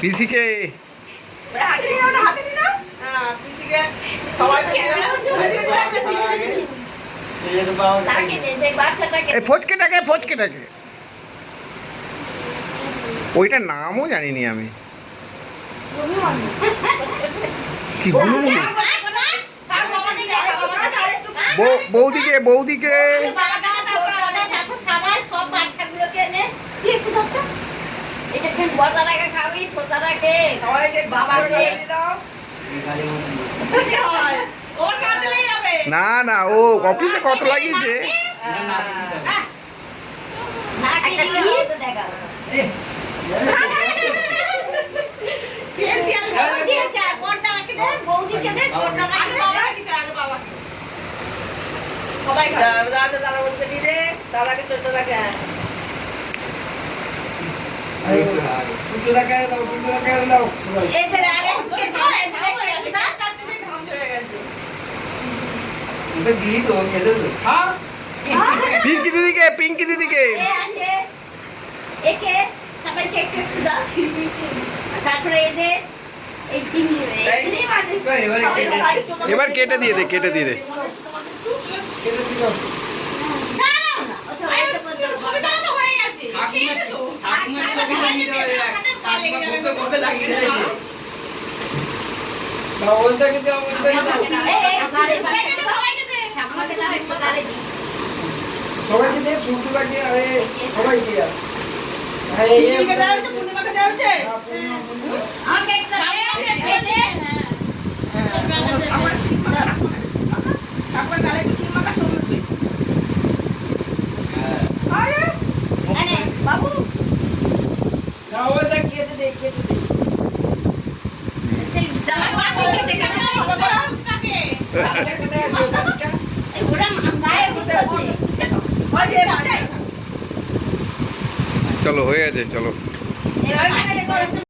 পিসিকে ফচকেটাকে ফচকেটাকে ওইটার নামও জানিনি আমি কি গুলুমুলু বৌদিকে বৌদিকে না না ও অফিসে কত লাগিয়েছে সবাই দাদা বলতে দিলে দাদাকে ছোট রাখে পিঙ্কি দিদিকে পিঙ্কি দিদিকে এবার কেটে দিয়ে দে কেটে দিয়ে দে সবাইকে দিয়ে শুনতে লাগে আরে সবাইকে পূর্ণিমাকে দেওয়া হচ্ছে ঠাকুমার গালে একটু কিম মাখা ছবি উঠবে বাবু কেটে দে কেটে দে চলো হয়ে আছে চলো